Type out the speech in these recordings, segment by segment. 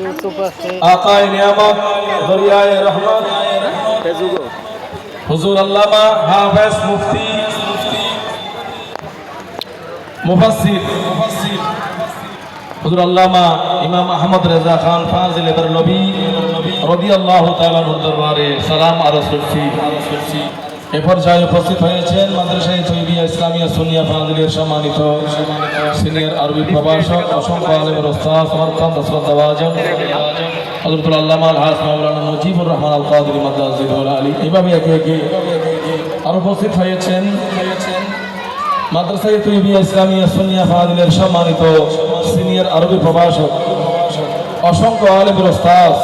आकाए नियामत दरियाए रहमत हुजूर अल्लामा हाफिज मुफ्ती मुफस्सिर हुजूर अल्लामा इमाम अहमद रजा खान फाजिल बरलवी রাদিয়াল্লাহু তাআলা দরবারে সালাম আরজ করছি। এ পর্যায়ে উপস্থিত হয়েছেন মাদ্রাসায়ে তৈয়বিয়া ইসলামিয়া সুন্নিয়া ফাজিলের সম্মানিত সিনিয়র আরবি প্রভাষক অসংখ্য আলেমের ওস্তাদ মারকাম শ্রদ্ধাভাজন হযরতুল আল্লামা আল হাস মাওলানা মুজিবুর রহমান আল কাদরি মাদ্রাসাতুল আলী। এভাবে একে একে আর উপস্থিত হয়েছেন মাদ্রাসায়ে তৈয়বিয়া ইসলামিয়া সুন্নিয়া ফাজিলের সম্মানিত সিনিয়র আরবি প্রভাষক অসংখ্য আলেমের ওস্তাদ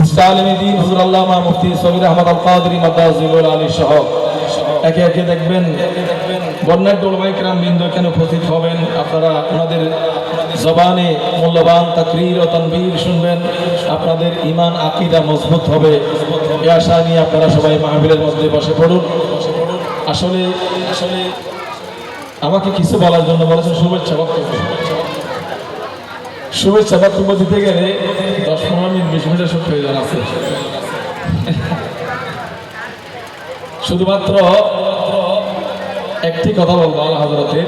ইসলামীদ্দিন হুজুর আল্লামা মুফতি সবির আহমদ আল কাদরি মাদ্রাসাতুল আলী সহ একে একে দেখবেন বর্ণাঢ্য উলামায়ে কেরাম বৃন্দ এখানে উপস্থিত হবেন। আপনারা ওনাদের জবানে মূল্যবান তাকরীর ও তানবীর শুনবেন, আপনাদের ঈমান আকীদা মজবুত হবে। এই আশা নিয়ে আপনারা সবাই মাহফিলের মধ্যে বসে পড়ুন। আসলে আমাকে কিছু বলার জন্য বলেছেন শুভেচ্ছা বক্তব্য। শুভেচ্ছা বক্তব্য দিতে গেলে 10-15 মিনিট 20 মিনিটের সব প্রয়োজন আছে। শুধুমাত্র একটি কথা বলবো আল্লাহ হযরতের,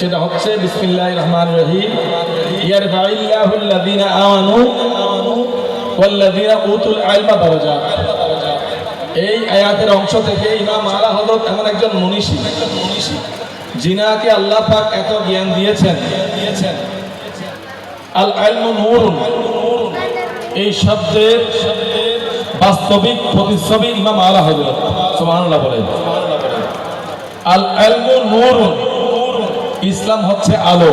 সেটা হচ্ছে বিসমিল্লাহির রহমানির রহিম ইয়ারফাইল্লাহুল্লাযীনা আমানু ওয়াল্লাযীনা উতুল ইলমা দারাজাত। এই আয়াতের অংশ থেকে ইমাম আলা হযরত এমন একজন মনীষী যিনাকে আল্লাহ পাক এত জ্ঞান দিয়েছেন। আল ইলমু নূরুন, এই শব্দের বাস্তবিক প্রতিচ্ছবি ইমাম আলা হযরত সুবহানাল্লাহ বলেন। আল ইলমু নূরুন, ইসলাম হচ্ছে আলো।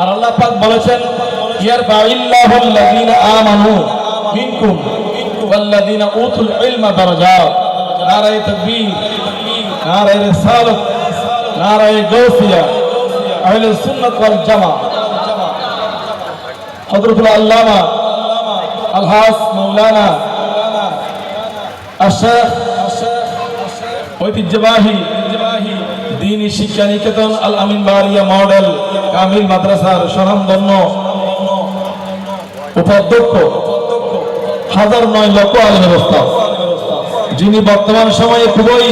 আর আল্লাহ পাক বলেছেন ইয়ারফাইল্লাহুল্লাযীনা আমানু মিনকুম ওয়াল্লাযীনা উতুল ইলমা দারাজাত। নারায়ে তাকবীর, নারায়ে রিসালাত, নারায়ে গাউসিয়া, আহলে সুন্নাত ওয়াল জামাত। হযরতুল আল্লামা আল হাস মাওলানা আশ-শাইখ ঐতিহ্যবাহী দ্বীনি শিক্ষা নিকেতন আল আমিন বারিয়া মডেল কামিল মাদ্রাসার স্বনামধন্য উপাধ্যক্ষ, 1009 লক্ষ আলেমের ওস্তাদ, যিনি বর্তমান সময়ে খুবই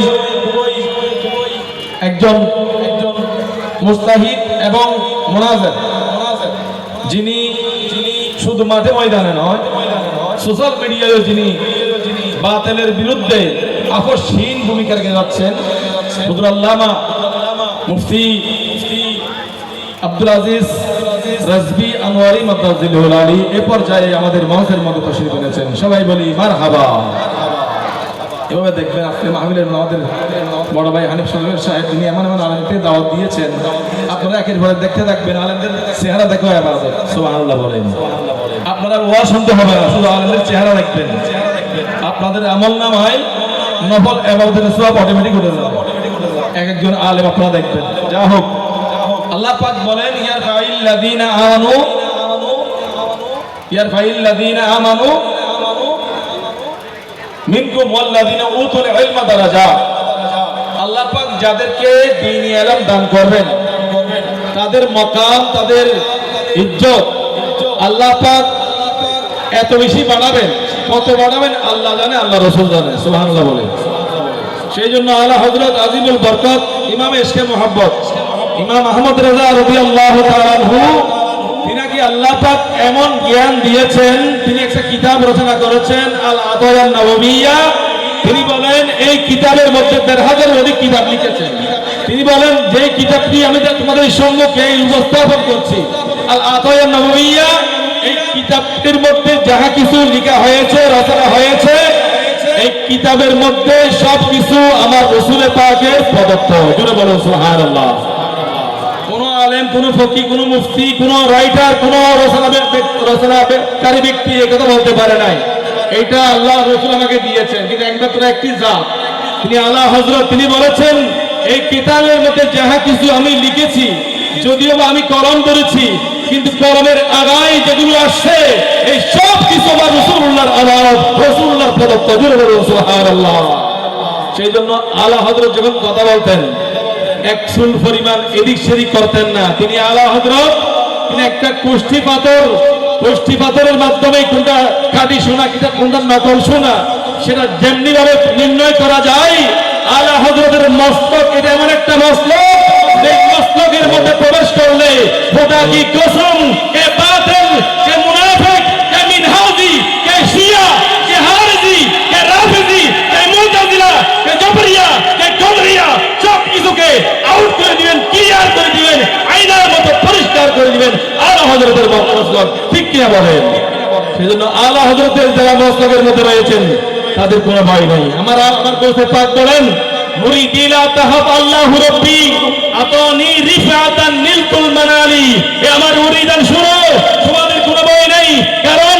একজন মুস্তাহিদ এবং মুনাজির, যিনি শুধু মাঠে ময়দানে নয় সোশ্যাল মিডিয়ায় যিনি বাতিলের বিরুদ্ধে আপসহীন ভূমিকা রেখে যাচ্ছেন। হুজুর আল্লামা মুফতি আব্দুল আজিজ রাজবি আনোয়ারি মাদ্রাসাতুল আলী এ পর্যায়ে আমাদের মঞ্চের মধ্যে তশরিফ এনেছেন। সবাই বলি মারহাবা। এভাবে দেখবেন আজকে মাহফিলের আমাদের বড় ভাই হানিফ সাহেব তিনি এমন আলেমকে দাওয়াত দিয়েছেন, আপনারা একের পরে দেখতে থাকবেন। আলেমদের চেহারা দেখো ইবাদত, সুবহানাল্লাহ বলেন। আপনারা ওয়াজ শুনতে হবে না, শুধু আলেমদের চেহারা দেখবেন, আপনাদের আমলনামায় নফল ইবাদতের সওয়াব অটোমেটিক উঠে যাবে। একজন আলেম আপনারা দেখবেন। যা হোক, আল্লাহ পাক বলেন ইয়ারফাইল্লাযীনা আমানু মিনকুম ওয়াল্লাযীনা উতুল ইলমা দারাজাত। আল্লাহ পাক যাদেরকে দ্বীনি ইলম দান করবেন তাদের মাকাম, তাদের ইজ্জত আল্লাহ পাক এত বেশি বাড়াবেন। কত বাড়াবেন আল্লাহ জানে, আল্লাহ রাসূল জানে, সুবহানাল্লাহ বলেন। সেই জন্য আলা হযরত আজিমুল বরকত ইমাম ইশকে মুহাব্বত ইমাম আহমদ রাজা রাদিয়াল্লাহু তাআলা আনহু, তিনাকে আল্লাহ পাক এমন জ্ঞান দিয়েছেন, তিনি একটা কিতাব রচনা করেছেন আল আদায়ান নববিয়্যা। তিনি বলেন এই কিতাবের মধ্যে 1000-এর অধিক কিতাব লিখেছেন। তিনি বলেন যে কিতাবটি আমি তোমাদের সম্মুখে উপস্থাপন করছি আল আদায়ান নববিয়্যা, এই কিতাবটির মধ্যে যাহা কিছু লেখা হয়েছে, রচনা হয়েছে, এই কিতাবের মধ্যে সবকিছু আমার রাসূলের পাকের প্রদত্ত। জোরে বলুন সুবহানাল্লাহ। কোন আলেম, কোন ফকি, কোন মুফতি, কোন রাইটার, কোন রচনাকারী ব্যক্তি একথা বলতে পারে নাই। এইটা আল্লাহ রাসূল আমাকে দিয়েছেন। কিন্তু একমাত্র একটি জাত, তিনি আলা হযরত, তিনি বলেছেন এই কিতাবের মধ্যে যাহা কিছু আমি লিখেছি, যদিও বা আমি কলম ধরেছি, কিন্তু কলমের আগায় যেগুলো আসছে এই সব কিছু আমার রাসূলুল্লাহর আমানত, রাসূলুল্লাহর প্রদত্ত। জোরে বলুন সুবহানাল্লাহ। সেই জন্য আলা হযরত যখন কথা বলতেন এক চুল পরিমাণ এদিক সেদিক করতেন না। তিনি আলা হযরত তিনি একটা কুষ্টি পাথরের মাধ্যমে কোনটা খাঁটি সোনা কোনটা নকল সোনা সেটা যেমনি ভাবে নির্ণয় করা যায়, আলা হযরতের মস্তক এটা এমন একটা মস্তক, এই মস্তকের মধ্যে প্রবেশ করলে খোদা কি কসম, কে বাতিল, কে মুনাফিক, কে মিনহাজি, কে শিয়া, কে হারজি, কে রাফিজি, কে মুতাজিলা, কে জবরিয়া, কে কদরিয়া, সব কিছুকে আউট করে দিবেন, ক্লিয়ার করে দিবেন, আয়নার মতো পরিষ্কার করে দিবেন আলা হযরতের মস্তক। ঠিক কিনা বলেন? সেজন্য আলা হযরতের যারা মস্তকের মধ্যে রয়েছেন তাদের কোনো ভয় নাই। আমার দোস্ত পাক বলেন, মুরিদিলা তাহাব আল্লাহু রাব্বি আতানি রিফাতান নিলকুল মানালি। এ আমার মুরিদান শুনো, তোমাদের কোনো ভয় নাই, কারণ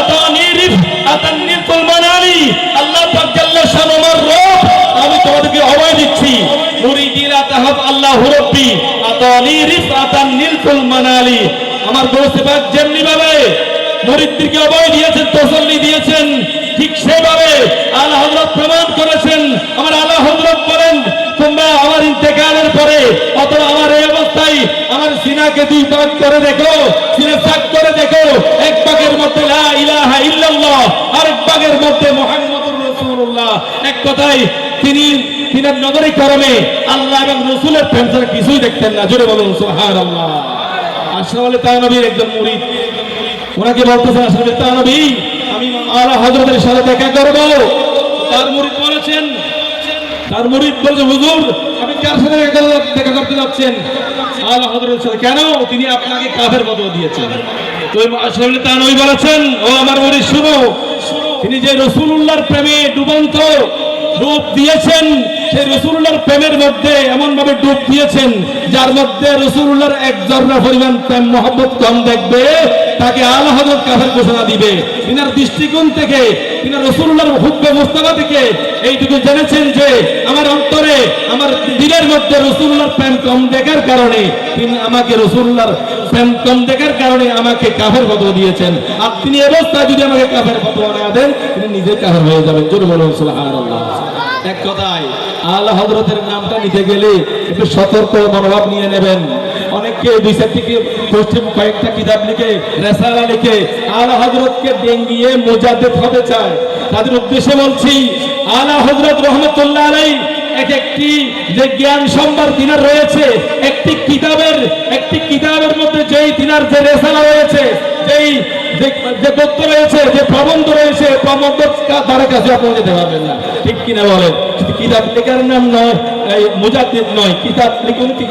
আতানি রিফাতান নিলকুল মানালি, আল্লাহ পাক জাল্লা শানু আমার রব, আমি তোমাদেরকে অভয় দিচ্ছি। মুরিদিলা তাহাব আল্লাহু রাব্বি আতানি রিফাতান নিলকুল মানালি। আমার দোস্ত পাক যেমনি ভাবে মুরিদদেরকে অভয় দিয়েছেন, তসল্লি দিয়েছেন, ঠিক সেভাবে আলা হযরত প্রমাণ করেছেন। আমার আলা হযরত বলেন, তোমরা আমার ইন্তেকালের পরে অথবা আমার এই অবস্থায় আমার সিনাকে দুই ভাগ করে দেখো, সিনা ভাগ করে দেখো, এক ভাগের মধ্যে লা ইলাহা ইল্লাল্লাহ, আরেক ভাগের মধ্যে মুহাম্মাদুর রাসূলুল্লাহ। এক কথায় তিনার নজরে করমে আল্লাহ এবং রাসূলের প্রেম ছাড়া কিছুই দেখতেন না। জোরে বলুন সুবহানাল্লাহ। আশরাফুল তানবীর একজন মুরিদ, ওনাকে বলতেছেন আশরাফুল তানবী আমি আলা হযরতের সাথে দেখা করব। তার মুরিদ বলেছেন, হুজুর আপনি কার সাথে দেখা করতে যাচ্ছেন? আলা হযরতের সাথে। কেন? তিনি আপনাকে কাফের ফতোয়া দিয়েছেন। তো আশরাফুল তানবী বলেছেন, ও আমার মুরিদ শুনো, তিনি যে রাসূলুল্লাহর প্রেমে ডুবন্ত ডুব দিয়েছেন, সেই রাসূলুল্লাহর প্রেমের মধ্যে এমন ভাবে ডুব দিয়েছেন যার মধ্যে রাসূলুল্লাহর এক জররা পরিমাণ প্রেম মহব্বত কম দেখবে, তাকে আলা হযরত কাফের ঘোষণা দিবে। তিনার দৃষ্টিকোণ থেকে, তিনার রাসূলুল্লাহর হুব্বে মুস্তাফা থেকে এইটুকু জেনেছেন যে আমার অন্তরে, আমার দিলের মধ্যে রাসূলুল্লাহর প্রেম কম দেখার কারণে তিনি আমাকে রাসূলুল্লাহর প্রেম কম দেখার কারণে আমাকে কাফের ফতোয়া দিয়েছেন। আর তিনি এই অবস্থায় যদি আমাকে কাফের ফতোয়া না দেন, তিনি নিজে কাফের হয়ে যাবেন। জোরে বলুন সুবহানাল্লাহ। এক কথায় আলা হযরতের নামটা নিতে গেলে একটু সতর্ক মনোভাব নিয়ে নেবেন। অনেকে দুই চারটি কয়েকটা কিতাব লিখে, রেসালা লিখে আলা হযরতকে ডেঙ্গিয়ে মুজাদ্দিদ হতে চায়। তাদের উদ্দেশ্যে বলছি, আলা হযরত রাহমাতুল্লাহ আলাইহি একটি যে জ্ঞান সম্ভার তিনার রয়েছে, একটি কিতাবের মধ্যে যেই তিনার যে রেসালা রয়েছে, যেই যে তথ্য রয়েছে, যে প্রবন্ধ রয়েছে, প্রবন্ধ তার কাছে আপনি যেতে পারবেন না। ঠিক কিনা বলেন? কিতাব লেখার নাম নয়, মুজাদ্দিদ নয়,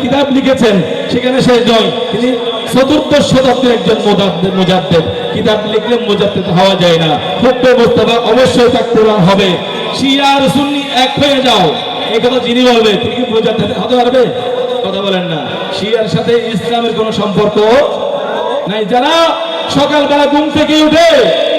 কিতাব লিখেছেন সেখানে শেষ নয়, তিনি চতুর্দশ শতাব্দীর একজন মুজাদ্দিদ। কিতাব লিখলে মুজাদ্দিদ হওয়া যায় না, হুব্বে মুস্তাফা অবশ্যই থাকতে হবে। শিয়া আর সুন্নি এক হয়ে যাও, এই কথা যিনি বলবে তিনি কি মুজাদ্দিদ হতে পারবে? কথা বলেন না। শিয়ার সাথে ইসলামের কোনো সম্পর্ক নাই। যারা সকালবেলা ঘুম থেকে উঠে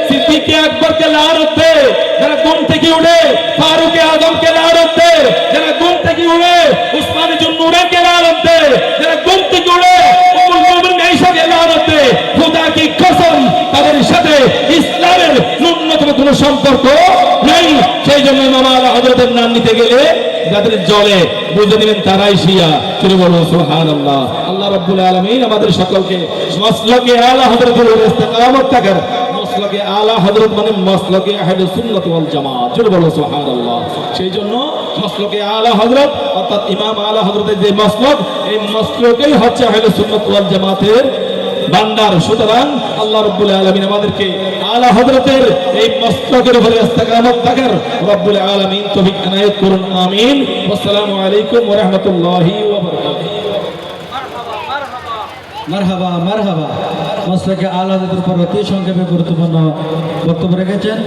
সিদ্দিক আকবরকে লানত দেয়, যারা ঘুম থেকে উঠে ফারুক আজমকে লানত দেয়, যারা ঘুম থেকে উঠে উসমান ইবনে নুরাকে লানত দেয়, যারা ঘুম থেকে উঠে উম্মুল মুমিনিন আয়েশাকে লানত দেয়, খোদা কি কসম তাদের সাথে ইসলামের ন্যূনতম কোনো সম্পর্ক নেই। সেই জন্য ইমাম আলা হযরতের নাম নিতে গেলে যাদের জলে বুঝে নেবেন তারাই শিয়া। চলে বলুন সুবহানাল্লাহ। আল্লাহ রাব্বুল আলামিন আমাদের সকলকে মাসলাকে আলা হযরতের ইস্তেকামত থাকার, মাসলাকে আলা হযরত মানে মাসলাকে আহলে সুন্নাত ওয়াল জামাত। চলে বলুন সুবহানাল্লাহ। সেই জন্য মাসলাকে আলা হযরত অর্থাৎ ইমাম আলা হযরতের যে মাসলাক, এই মাসলাকেই হচ্ছে আহলে সুন্নাত ওয়াল জামাতের ভান্ডার। সুতরাং আল্লাহ রাব্বুল আলামিন আমাদেরকে আলা হযরতের এই মাসলাকের উপরে ইস্তেকামত থাকার রাব্বুল আলামিন তৌফিক এনায়েত করুন। আমিন। আসসালামু আলাইকুম ওয়া রাহমাতুল্লাহি ওয়া বারাকাতুহু। মারহাবা মারহাবা। মাসলাকে আলা হযরতের উপর অতি সংক্ষেপে গুরুত্বপূর্ণ বক্তব্য রেখেছেন